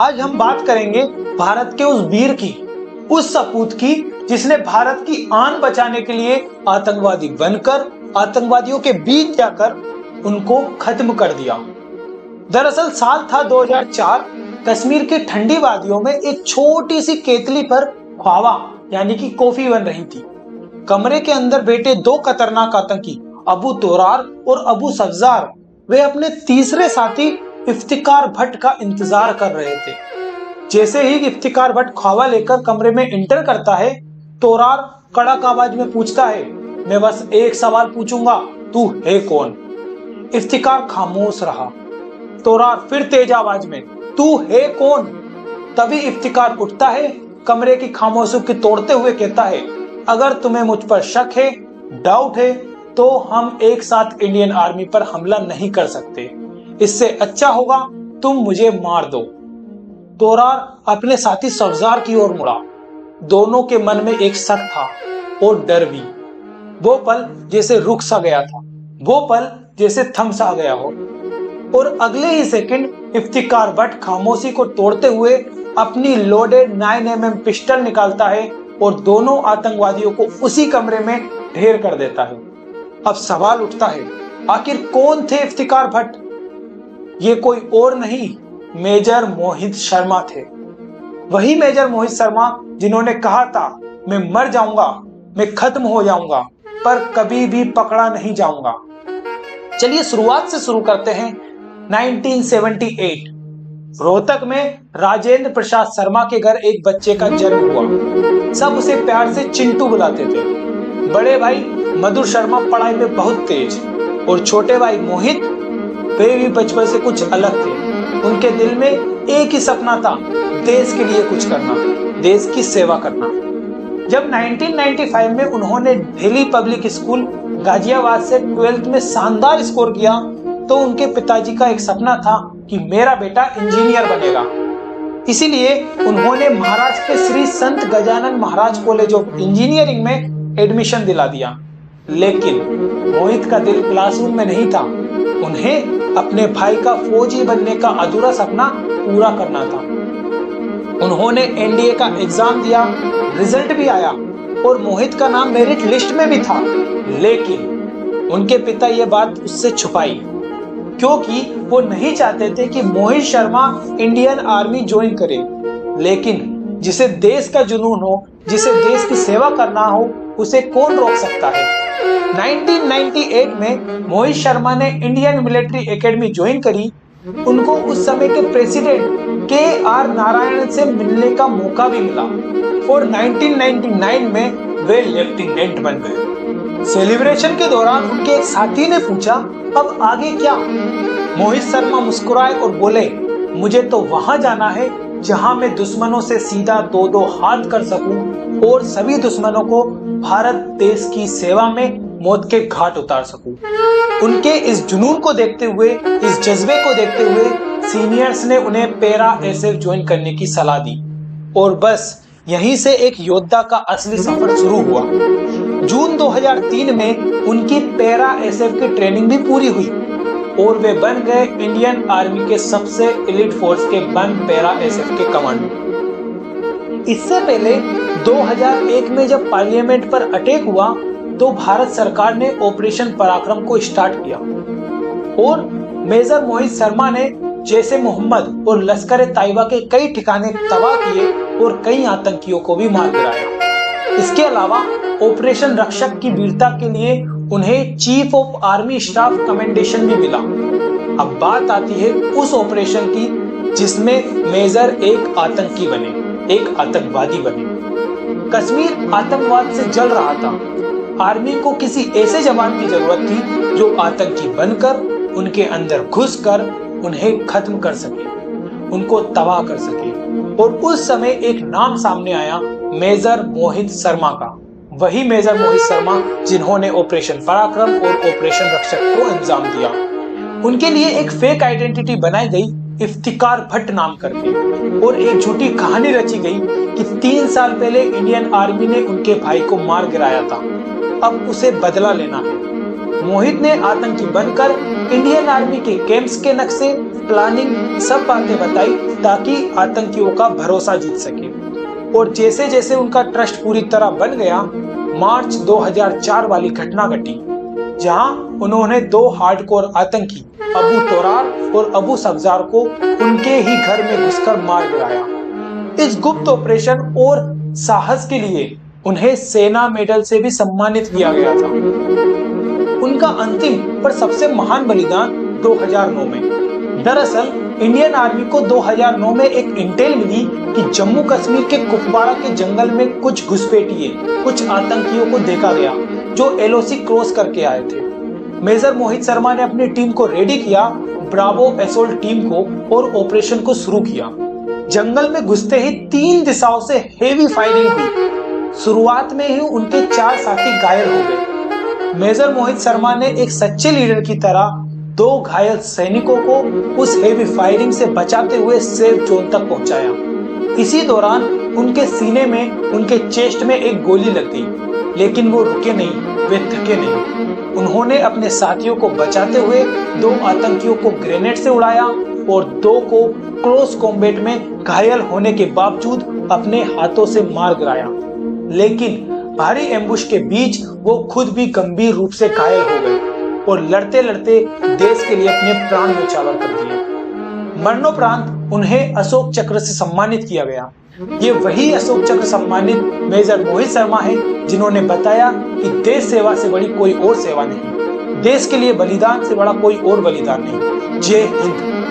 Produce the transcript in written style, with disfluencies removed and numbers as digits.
आज हम बात करेंगे भारत के उस वीर की, उस सपूत की जिसने भारत की आन बचाने के लिए आतंकवादी बनकर आतंकवादियों के बीच जाकर उनको खत्म कर दिया। दरअसल साल था 2004। कश्मीर की ठंडी वादियों में एक छोटी सी केतली पर ख्वावा यानी कि कॉफी बन रही थी। कमरे के अंदर बैठे दो खतरनाक आतंकी अबू तोरार और अबू सफ्जार वे अपने तीसरे साथी इफ्तिकार भट्ट का इंतजार कर रहे थे। जैसे ही इफ्तिकार भट्ट ख्वावा लेकर कमरे में एंटर करता है, तोरार कड़क आवाज में पूछता है, मैं बस एक सवाल पूछूंगा, तू है कौन? इफ्तिकार खामोश रहा। तोरार फिर तेज आवाज में, तू है कौन? तभी इफ्तिकार उठता है, कमरे की खामोशी को तोड़ते हुए कहता है, अगर तुम्हें मुझ पर शक है, डाउट है, तो हम एक साथ इंडियन आर्मी पर हमला नहीं कर सकते। इससे अच्छा होगा तुम मुझे मार दो। तोरार अपने साथी सफ्जार की ओर मुड़ा। दोनों के मन में एक शक था और डर भी। वो पल जैसे रुक सा गया था, वो पल जैसे थम सा गया हो। और अगले ही सेकंड इफ्तिकार भट्ट खामोशी को तोड़ते हुए अपनी लोडेड 9mm पिस्टल निकालता है और दोनों आतंकवादियों को उसी कमरे में ढेर कर देता है। अब सवाल उठता है, आखिर कौन थे इफ्तिकार भट्ट? ये कोई और नहीं, मेजर मोहित शर्मा थे। वही मेजर मोहित शर्मा जिन्होंने कहा था, मैं मर जाऊंगा, मैं खत्म हो जाऊंगा, पर कभी भी पकड़ा नहीं जाऊंगा। चलिए शुरुआत से शुरू करते हैं। 1978 रोहतक में राजेंद्र प्रसाद शर्मा के घर एक बच्चे का जन्म हुआ। सब उसे प्यार से चिंटू बुलाते थे। बड़े भाई मधुर शर्मा पढ़ाई में बहुत तेज और छोटे भाई मोहित वे भी बचपन से कुछ अलग थे। उनके दिल में एक ही सपना था, देश के लिए कुछ करना, देश की सेवा करना। जब 1995 में उन्होंने दिल्ली पब्लिक स्कूल गाजियाबाद से 12th में शानदार स्कोर किया तो उनके पिताजी का एक सपना था कि मेरा बेटा इंजीनियर बनेगा। इसीलिए उन्होंने महाराष्ट्र के श्री संत Gajanan Maharaj college of engineering में एडमिशन दिला दिया। लेकिन मोहित का दिल क्लासरूम में नहीं था। उन्हें अपने भाई का फौजी बनने का अधूरा सपना पूरा करना था। उन्होंने एनडीए का एग्जाम दिया, रिजल्ट भी आया और मोहित का नाम मेरिट लिस्ट में भी था। लेकिन उनके पिता ये बात उससे छुपाई, क्योंकि वो नहीं चाहते थे कि Mohit Sharma Indian army join करे। लेकिन जिसे देश का जुनून हो, जिसे देश की सेवा करना हो, उसे कौन रोक सकता है। 1998 में मोहित शर्मा ने इंडियन मिलिट्री एकेडमी ज्वाइन करी। उनको उस समय के प्रेसिडेंट के.आर. नारायण से मिलने का मौका भी मिला और 1999 में वे लेफ्टिनेंट बन गए। सेलिब्रेशन के दौरान उनके एक साथी ने पूछा, अब आगे क्या? मोहित शर्मा मुस्कुराए और बोले, मुझे तो वहां जाना है जहां मैं दुश्मनों से सीधा दो हाथ कर सकूं और सभी दुश्मनों को भारत देश की सेवा में मौत के घाट उतार सकूं। उनके इस जुनून को देखते हुए, इस जज्बे को देखते हुए सीनियर्स ने उन्हें पैरा एसएफ ज्वाइन करने की सलाह दी और बस यहीं से एक योद्धा का असली सफर शुरू हुआ। जून 2003 में उनकी पैरा एसएफ की ट्रेनिंग भी पूरी हुई और वे बन गए इंडियन आर्मी के सबसे एलिट फोर्स के 1 पैरा एसएफ के कमांडो। इससे पहले 2001 में जब पार्लियामेंट पर अटैक हुआ तो भारत सरकार ने ऑपरेशन पराक्रम को स्टार्ट किया और मेजर मोहित शर्मा ने जैसे मोहम्मद और लश्कर तैयबा के कई ठिकाने तबाह किए और कई आतंकियों को भी मार गिराया। इसके अलावा ऑपरेशन रक्षक की वीरता के लिए उन्हें chief of army staff commendation भी मिला। अब बात आती है उस ऑपरेशन की जिसमें मेजर एक आतंकी बने, एक आतंकवादी बने। कश्मीर आतंकवाद से जल रहा था। आर्मी को किसी ऐसे जवान की जरूरत थी जो आतंकी बनकर उनके अंदर घुसकर उन्हें खत्म कर सके, उनको तबाह कर सके। और उस समय एक नाम सामने आया, मेजर मोहित शर्मा का। वही मेजर मोहित शर्मा जिन्होंने ऑपरेशन पराक्रम और ऑपरेशन रक्षक को अंजाम दिया। उनके लिए एक फेक आइडेंटिटी बनाई गई, इफ्तिकार भट्ट नाम करके, और एक झूठी कहानी रची गई कि 3 साल पहले इंडियन आर्मी ने उनके भाई को मार गिराया था, अब उसे बदला लेना है। मोहित ने आतंकी बनकर इंडियन आर्मी के कैंप्स के नक्शे, प्लानिंग, सब बातें बताई ताकि आतंकियों का भरोसा जीत सके। और जैसे जैसे उनका ट्रस्ट पूरी तरह बन गया, मार्च 2004 वाली घटना घटी, जहां उन्होंने 2 हार्डकोर आतंकी अबू तोरार और अबू सब्जार को उनके ही घर में घुसकर मार गिराया। इस गुप्त ऑपरेशन और साहस के लिए उन्हें सेना मेडल से भी सम्मानित किया गया था। उनका अंतिम पर सबसे महान बलिदान 2009 में। दरअसल इंडियन आर्मी को 2009 में एक इंटेल मिली कि जम्मू कश्मीर के कुपवाड़ा के जंगल में कुछ घुसपैठिए, कुछ आतंकियों को देखा गया जो एलओसी क्रॉस करके आए थे। मेजर मोहित शर्मा ने अपनी टीम को रेडी किया, ब्रावो असॉल्ट टीम को, और ऑपरेशन को शुरू किया। जंगल में घुसते ही 3 दिशाओं से हेवी फायरिंग हुई। शुरुआत में ही उनके 4 साथी घायल हो गए। मेजर मोहित शर्मा ने एक सच्चे लीडर की तरह 2 घायल सैनिकों को उस हेवी फायरिंग से बचाते हुए सेफ जोन तक पहुंचाया। इसी दौरान उनके सीने में, उनके चेस्ट में एक गोली लग गई, लेकिन वो रुके नहीं, वे थके नहीं। उन्होंने अपने साथियों को बचाते हुए 2 आतंकियों को ग्रेनेड से उड़ाया और 2 को क्लोज कॉम्बैट में घायल होने के बावजूद अपने हाथों से मार गिराया। लेकिन भारी एम्बुश के बीच वो खुद भी गंभीर रूप से घायल हो गए और लड़ते लड़ते देश के लिए अपने प्राण न्यौछावर कर दिए। मरणोपरांत उन्हें अशोक चक्र से सम्मानित किया गया। ये वही अशोक चक्र सम्मानित मेजर मोहित शर्मा है जिन्होंने बताया कि देश सेवा से बड़ी कोई और सेवा नहीं, देश के लिए बलिदान से बड़ा कोई और बलिदान नहीं। जय हिंद।